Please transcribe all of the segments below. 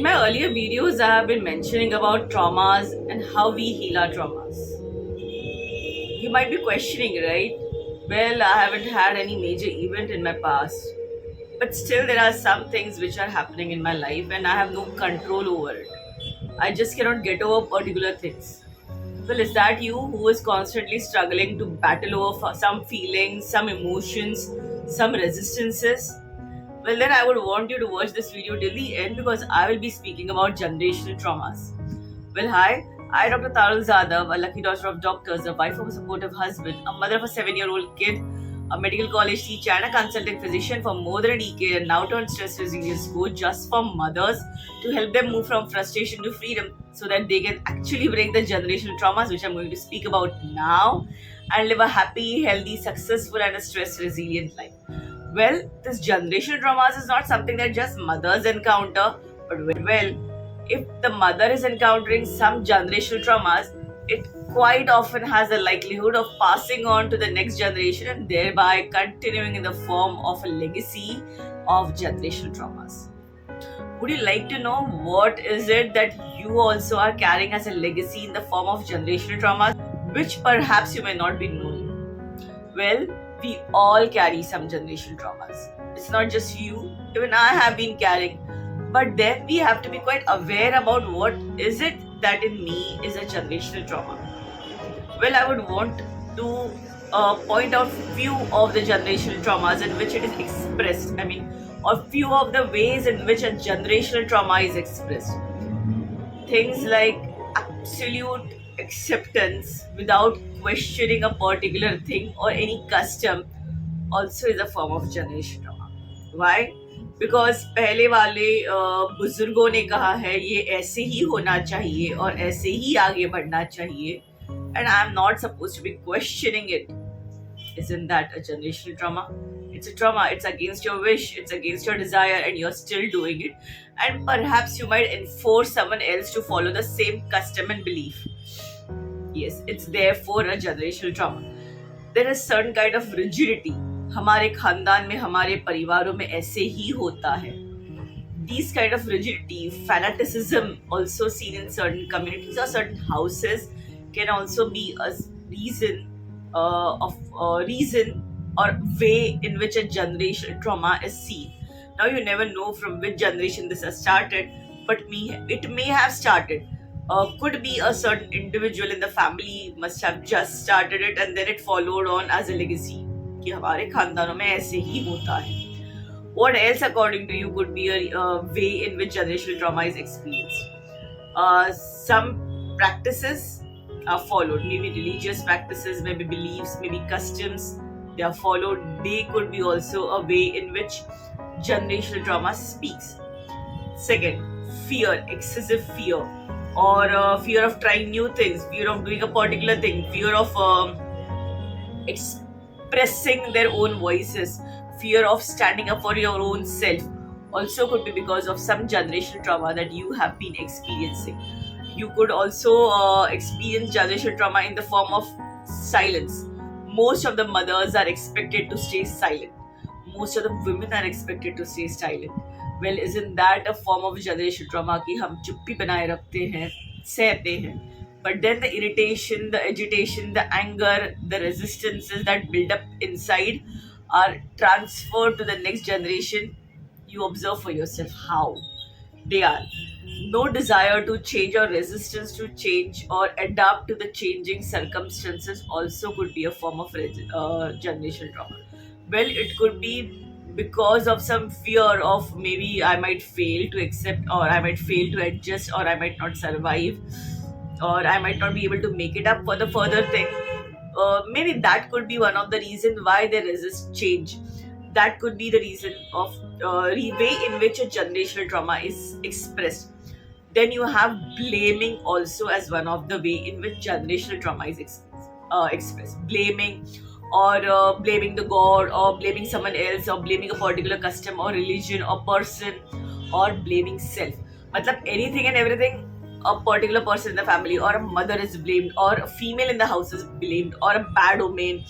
my earlier videos, I have been mentioning about traumas and how we heal our traumas. You might be questioning, right? Well, I haven't had any major event in my past, but still, there are some things which are happening in my life and I have no control over it. I just cannot get over particular things. Well, is that you who is constantly struggling to battle over some feelings, some emotions, some resistances? Well, then I would want you to watch this video till the end because I will be speaking about generational traumas. Well, hi, I, Dr. Tarul Zadav, a lucky daughter of doctors, a wife of a supportive husband, a mother of a 7-year-old kid, a medical college teacher, and a consultant physician for more than a decade, and now turned stress resilience coach just for mothers to help them move from frustration to freedom so that they can actually break the generational traumas, which I'm going to speak about now, and live a happy, healthy, successful, and a stress resilient life. Well, this generational traumas is not something that just mothers encounter, but well, if the mother is encountering some generational traumas, it quite often has a likelihood of passing on to the next generation and thereby continuing in the form of a legacy of generational traumas. Would you like to know what is it that you also are carrying as a legacy in the form of generational traumas, which perhaps you may not be knowing? Well, we all carry some generational traumas. It's not just you, even I have been carrying. But then we have to be quite aware about what is it that in me is a generational trauma. Well, I would want to point out few of the generational traumas in which it is expressed. Or few of the ways in which a generational trauma is expressed. Things like absolute acceptance without questioning a particular thing or any custom also is a form of generation trauma. Why? Because पहले वाले बुजुर्गों ने कहा है ये ऐसे ही होना चाहिए और ऐसे ही आगे बढ़ना चाहिए and I am not suppose to be questioning it. Isn't that a generational trauma? It's a trauma. It's against your wish. It's against your desire, and you're still doing it. And perhaps you might enforce someone else to follow the same custom and belief. Yes, it's therefore a generational trauma. There is certain kind of rigidity. हमारे खानदान में, हमारे परिवारों में ऐसे ही होता है. These kind of rigidity, fanaticism also seen in certain communities or certain houses can also be a reason or way in which a generational trauma is seen. Now you never know from which generation this has started, but it may have started. Could be a certain individual in the family must have just started it and then it followed on as a legacy. कि हमारे खानदानों में ऐसे ही होता है. What else according to you could be a way in which generational trauma is experienced? Some practices are followed, maybe religious practices, maybe beliefs, maybe customs, they are followed. They could be also a way in which generational trauma speaks. Second, fear, excessive fear, or fear of trying new things, fear of doing a particular thing, fear of expressing their own voices, fear of standing up for your own self also could be because of some generational trauma that you have been experiencing. You could also experience generational trauma in the form of silence. Most of the mothers are expected to stay silent. Most of the women are expected to stay silent. Well, isn't that a form of generational trauma कि हम चुप्पी बनाए रखते हैं, सहते हैं? But then the irritation, the agitation, the anger, the resistances that build up inside are transferred to the next generation. You observe for yourself how they are. No desire to change or resistance to change or adapt to the changing circumstances also could be a form of generational trauma. Well, it could be because of some fear of maybe I might fail to accept, or I might fail to adjust, or I might not survive, or I might not be able to make it up for the further thing. Maybe that could be one of the reasons why they resist change. That could be the reason of way in which a generational trauma is expressed. Then you have blaming also as one of the way in which generational trauma is expressed. Blaming, or blaming the God, or blaming someone else, or blaming a particular custom or religion or person, or blaming self. Matlab anything and everything a particular person in the family or a mother is blamed, or a female in the house is blamed, or a bad omen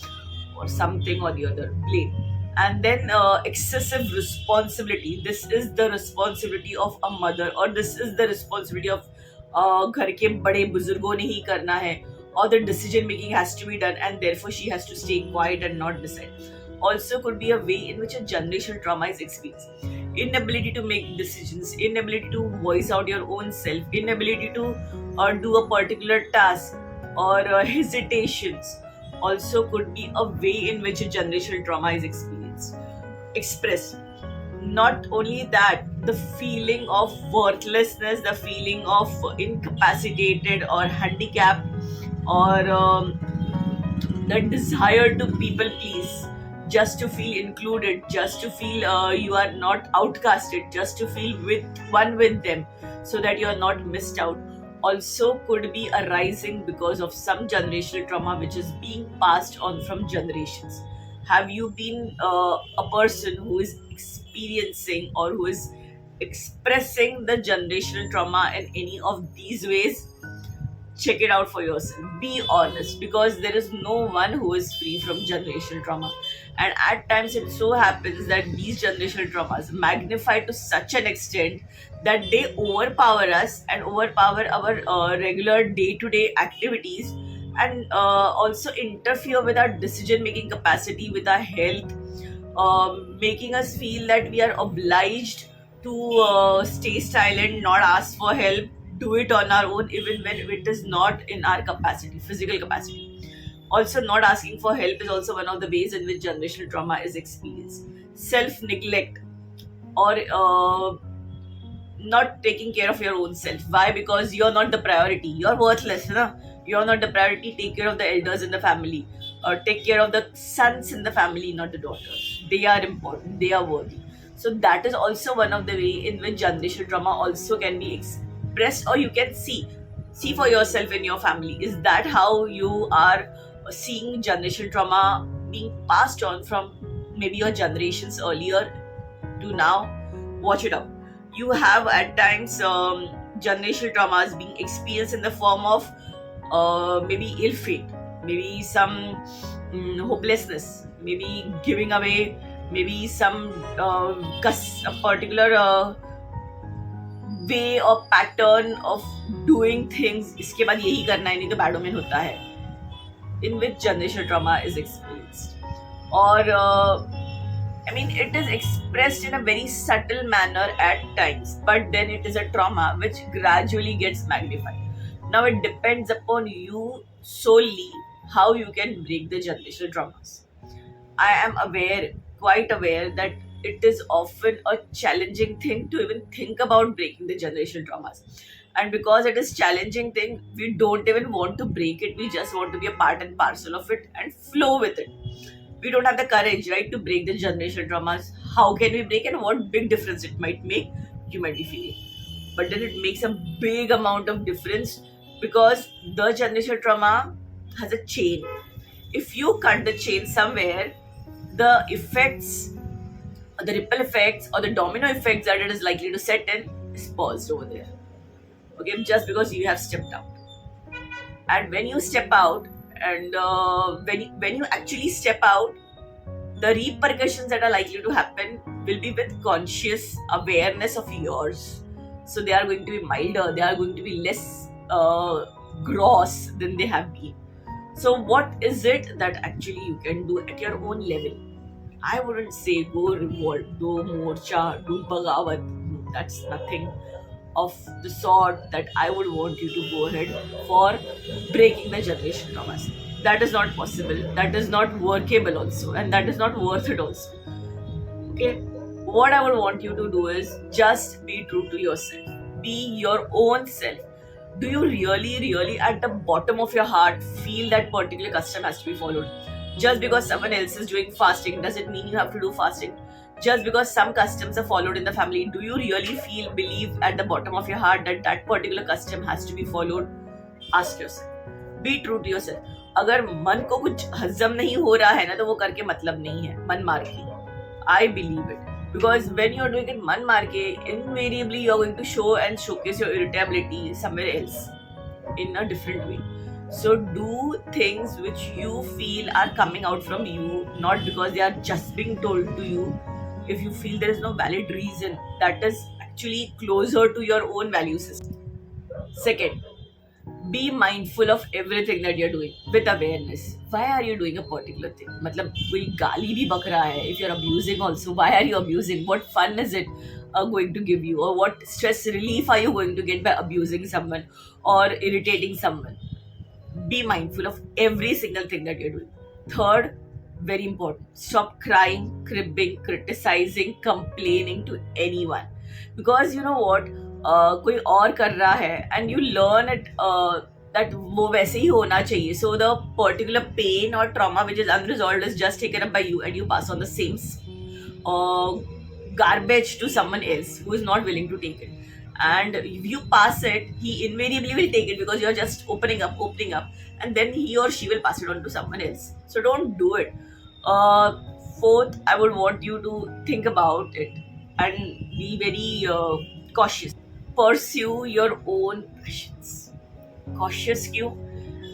or something or the other blame. And then excessive responsibility. This is the responsibility of a mother, or this is the responsibility of घर के बड़े बुजुर्गों ने ही करना है, or the decision making has to be done and therefore she has to stay quiet and not decide. Also could be a way in which a generational trauma is experienced. Inability to make decisions, inability to voice out your own self, inability to do a particular task, or hesitations also could be a way in which a generational trauma is expressed. Not only that, the feeling of worthlessness, the feeling of incapacitated or handicapped, or the desire to people please, just to feel included, just to feel you are not outcasted, just to feel with one with them, so that you are not missed out, also could be arising because of some generational trauma which is being passed on from generations. Have you been a person who is experiencing or who is expressing the generational trauma in any of these ways? Check it out for yourself. Be honest, because there is no one who is free from generational trauma. And at times it so happens that these generational traumas magnify to such an extent that they overpower us and overpower our regular day-to-day activities, and also interfere with our decision making capacity, with our health, making us feel that we are obliged to stay silent, not ask for help, do it on our own, even when it is not in our capacity, physical capacity. Also, not asking for help is also one of the ways in which generational trauma is experienced. Self neglect, or not taking care of your own self. Why? Because you're not the priority. You're worthless, na? You're not the priority. Take care of the elders in the family, or take care of the sons in the family, not the daughters. They are important. They are worthy. So that is also one of the way in which generational trauma also can be expressed, or you can see for yourself in your family. Is that how you are seeing generational trauma being passed on from maybe your generations earlier to now? Watch it out. You have at times generational traumas being experienced in the form of maybe ill fate, maybe some hopelessness, maybe giving away, maybe some a particular way or pattern of doing things. इसके बाद यही करना है, नहीं तो bad omen होता है. In which generational trauma is experienced, or I mean, it is expressed in a very subtle manner at times, but then it is a trauma which gradually gets magnified. Now it depends upon you solely how you can break the generational traumas. I am quite aware, that it is often a challenging thing to even think about breaking the generational traumas. And because it is challenging thing, we don't even want to break it. We just want to be a part and parcel of it and flow with it. We don't have the courage, right, to break the generational traumas. How can we break, and what big difference it might make? You might be feeling. But then it makes a big amount of difference, because the generational trauma has a chain. If you cut the chain somewhere, the effects, the ripple effects, or the domino effects that it is likely to set in is paused over there. Okay, just because you have stepped out. And when you step out, and when you actually step out, the repercussions that are likely to happen will be with conscious awareness of yours. So they are going to be milder, they are going to be less gross than they have been. So what is it that actually you can do at your own level? I wouldn't say go revolt, do morcha, do bagawat. No, that's nothing of the sort that I would want you to go ahead for breaking the generation traumas. That is not possible. That is not workable also, and that is not worth it also. Okay? What I would want you to do is just be true to yourself. Be your own self. Do you really at the bottom of your heart feel that particular custom has to be followed? Just because someone else is doing fasting, does it mean you have to do fasting? Just because some customs are followed in the family, do you really believe at the bottom of your heart that that particular custom has to be followed? Ask yourself. Be true to yourself. अगर मन को कुछ हजम नहीं हो रहा है ना, तो वो करके मतलब नहीं है, मन मार के. I believe it. Because when you are doing it man maar ke, invariably you are going to show and showcase your irritability somewhere else in a different way. So do things which you feel are coming out from you, not because they are just being told to you. If you feel there is no valid reason, that is actually closer to your own value system. Second, be mindful of everything that you're doing with awareness. Why are you doing a particular thing? मतलब कोई गाली भी बक रहा है. If you're abusing also, why are you abusing? What fun is it going to give you, or what stress relief are you going to get by abusing someone or irritating someone? Be mindful of every single thing that you're doing. Third, very important, stop crying, cribbing, criticizing, complaining to anyone. Because you know what, कोई और कर रहा है and you learn it that वो वैसे ही होना चाहिए. So the particular pain or trauma which is unresolved is just taken up by you, and you pass on the same uh, garbage to someone else who is not willing to take it. And if you pass it, he invariably will take it because you're just opening up, and then he or she will pass it on to someone else. So don't do it. uh, Fourth, I would want you to think about it and be very cautious. Pursue your own passions. Cautious क्यों?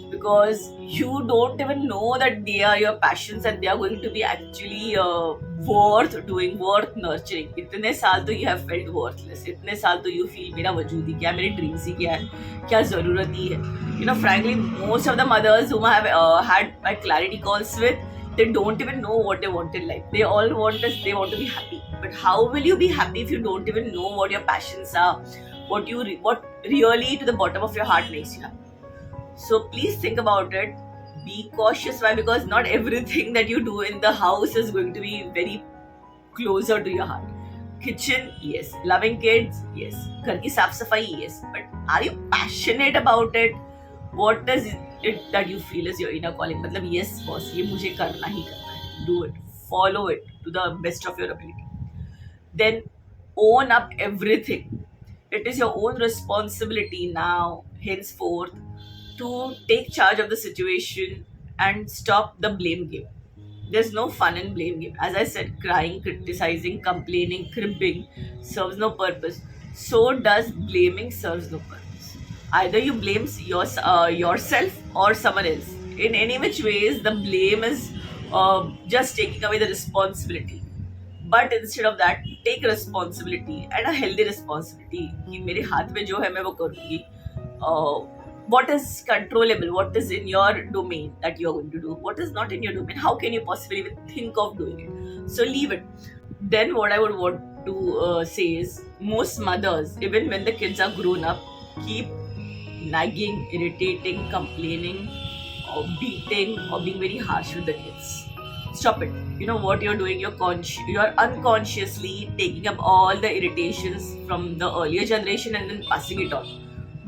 Because you don't even know that they are your passions and they are going to be actually worth doing, worth nurturing. इतने साल तो you have felt worthless. इतने साल तो you feel मेरा वजूद ही क्या है, मेरे dreams ही क्या है, क्या ज़रूरत ही है. You know, frankly, most of the mothers whom I have had my clarity calls with, they don't even know what they want in life. They all want is they want to be happy. But how will you be happy if you don't even know what your passions are, what really to the bottom of your heart makes you happy? So please think about it. Be cautious. Why? Because not everything that you do in the house is going to be very closer to your heart. Kitchen, yes. Loving kids, yes. Ghar ki saaf safai, yes. But are you passionate about it? What is it that you feel is your inner calling? मतलब yes, boss, ये मुझे करना ही करना है. Do it. Follow it to the best of your ability. Then own up everything. It is your own responsibility now, henceforth, to take charge of the situation and stop the blame game. There's no fun in blame game. As I said, crying, criticizing, complaining, cribbing serves no purpose. So does blaming serves no purpose. Either you blame yourself or someone else. In any which ways, the blame is just taking away the responsibility. But instead of that take responsibility and a healthy responsibility कि मेरे हाथ में जो है मैं वो करूँगी. What is controllable, what is in your domain that you are going to do, what is not in your domain, how can you possibly even think of doing it? So leave it. Then what I would want to say is, most mothers, even when the kids are grown up, keep nagging, irritating, complaining, or beating, or being very harsh with the kids. Stop it. You know what you're doing? You're unconsciously taking up all the irritations from the earlier generation and then passing it on.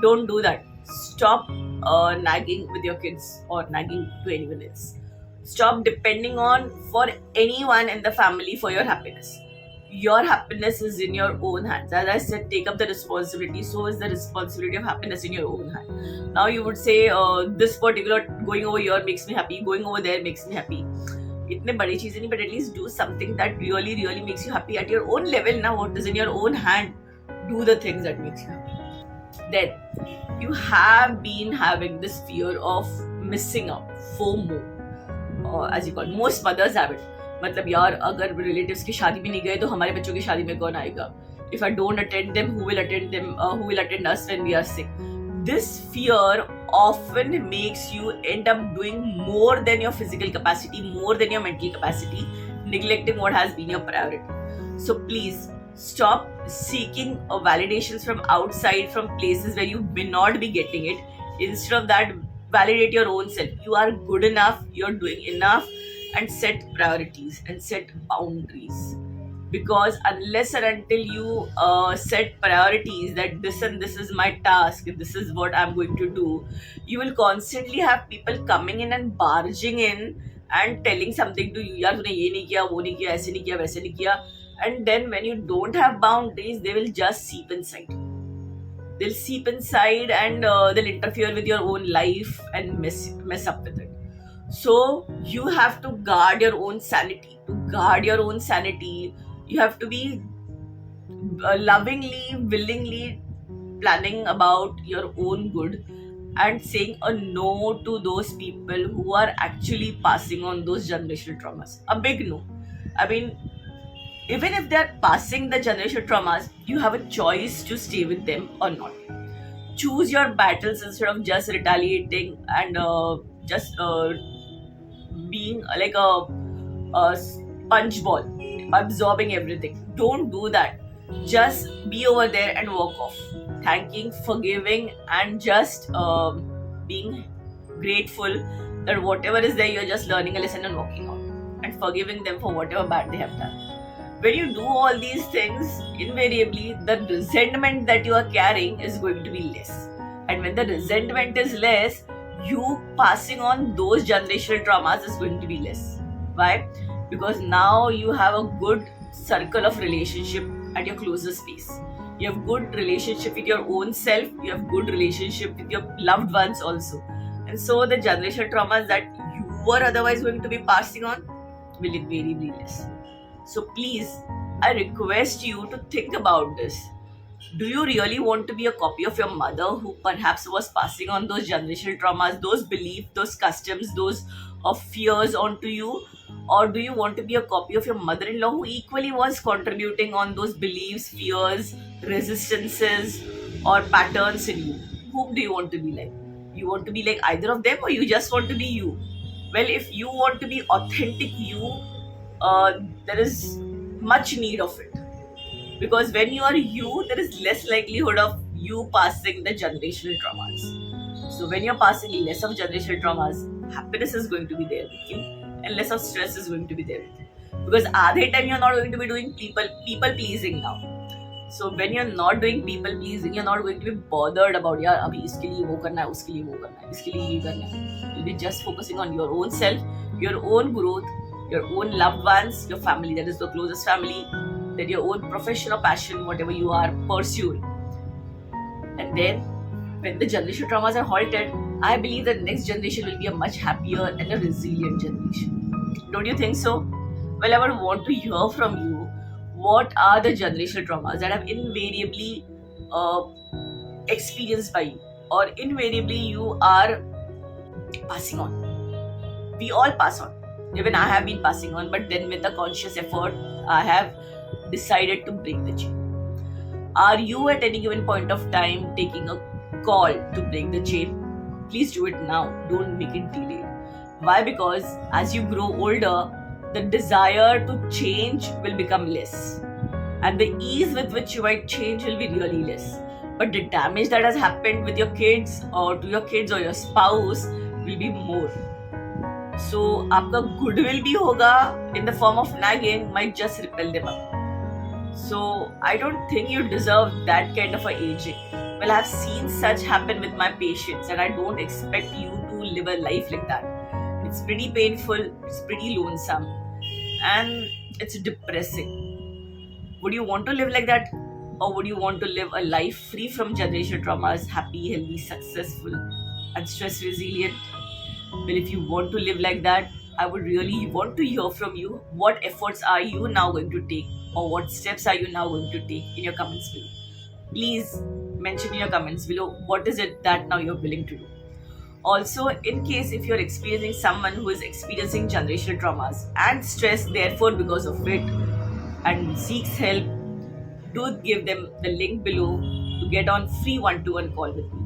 Don't do that. Stop nagging with your kids or nagging to anyone else. Stop depending on for anyone in the family for your happiness. Your happiness is in your own hands. As I said, take up the responsibility. So is the responsibility of happiness in your own hand. Now you would say, this particular going over here makes me happy, going over there makes me happy. इतने बड़ी चीजें नहीं, but at least do something that really makes you happy at your own level. Now what is in your own hand, do the things that makes you happy. Then you have been having this fear of missing out, FOMO, as you call it. Most mothers have it. मतलब यार, अगर relatives की शादी में नहीं गए तो हमारे बच्चों की शादी में कौन आएगा? If I don't attend them, who will attend them? Who will attend us when we are sick? This fear often makes you end up doing more than your physical capacity, more than your mental capacity, neglecting what has been your priority. So please stop seeking validations from outside, from places where you may not be getting it. Instead of that, validate your own self. You are good enough, you're doing enough, and set priorities and set boundaries. Because unless and until you set priorities that this and this is my task, this is what I'm going to do, you will constantly have people coming in and barging in and telling something to you. यार तूने ये नहीं किया, वो नहीं किया, ऐसे नहीं किया, वैसे नहीं किया. And then when you don't have boundaries, they will just seep inside. They'll seep inside and they'll interfere with your own life and mess up with it. So you have to guard your own sanity. To guard your own sanity, you have to be lovingly, willingly planning about your own good and saying a no to those people who are actually passing on those generational traumas. A big no. I mean, even if they're passing the generational traumas, you have a choice to stay with them or not. Choose your battles instead of just retaliating and just being like a sponge ball, absorbing everything. Don't do that. Just be over there and walk off. Thanking, forgiving, and just being grateful that whatever is there, you're just learning a lesson and walking out. And forgiving them for whatever bad they have done. When you do all these things, invariably the resentment that you are carrying is going to be less. And when the resentment is less, you passing on those generational traumas is going to be less. Why? Because now you have a good circle of relationship at your closest space. You have good relationship with your own self, you have good relationship with your loved ones also. And so the generational traumas that you were otherwise going to be passing on will invariably less. So please, I request you to think about this. Do you really want to be a copy of your mother who perhaps was passing on those generational traumas, those beliefs, those customs, those fears onto you? Or do you want to be a copy of your mother-in-law who equally was contributing on those beliefs, fears, resistances, or patterns in you? Whom do you want to be like? You want to be like either of them, or you just want to be you? Well, if you want to be authentic you, there is much need of it, because when you are you, there is less likelihood of you passing the generational traumas. So when you're passing less of generational traumas, happiness is going to be there with you and less of stress is going to be there with you, because other time you're not going to be doing people pleasing now. So when you're not doing people pleasing, you're not going to be bothered about यार अभी इसके लिए वो करना है, उसके लिए वो करना है, इसके लिए ये करना है. You'll be just focusing on your own self, your own growth, your own loved ones, your family, that is the closest family, then your own profession or passion, whatever you are pursuing. And then when the generational traumas are halted, I believe the next generation will be a much happier and a resilient generation. Don't you think so? Well, I would want to hear from you. What are the generational traumas that have invariably experienced by you, or invariably you are passing on? We all pass on. Even I have been passing on, but then with a conscious effort, I have decided to break the chain. Are you at any given point of time taking a call to break the chain? Please do it now. Don't make it delayed. Why? Because as you grow older, the desire to change will become less, and the ease with which you might change will be really less. But the damage that has happened with your kids or to your kids or your spouse will be more. So आपका goodwill भी होगा in the form of nagging might just repel them up. So I don't think you deserve that kind of a aging. Well, I've seen such happen with my patients, and I don't expect you to live a life like that. It's pretty painful, it's pretty lonesome, and it's depressing. Would you want to live like that? Or would you want to live a life free from generational traumas, happy, healthy, successful, and stress resilient? Well, if you want to live like that, I would really want to hear from you. What efforts are you now going to take, or what steps are you now going to take in your comments below? Please mention in your comments below what is it that now you're willing to do. Also, in case if you're experiencing someone who is experiencing generational traumas and stress, therefore because of it, and seeks help, do give them the link below to get on free one-to-one call with me.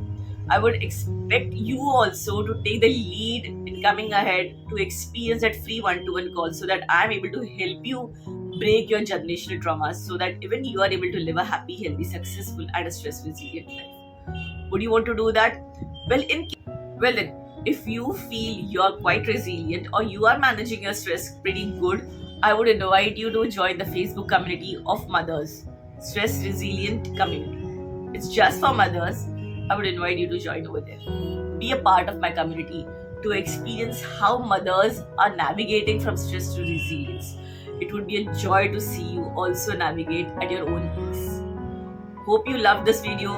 I would expect you also to take the lead in coming ahead to experience that free one-to-one call, so that I'm able to help you break your generational traumas, so that even you are able to live a happy, healthy, successful, and a stress-resilient life. Would you want to do that? Well then, if you feel you're quite resilient or you are managing your stress pretty good, I would invite you to join the Facebook community of mothers, Stress Resilient Community. It's just for mothers. I would invite you to join over there. Be a part of my community to experience how mothers are navigating from stress to resilience. It would be a joy to see you also navigate at your own pace. Hope you loved this video.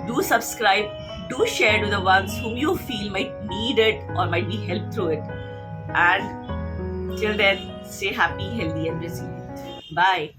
Do subscribe, do share to the ones whom you feel might need it or might be helped through it. And till then, stay happy, healthy, and resilient. Bye.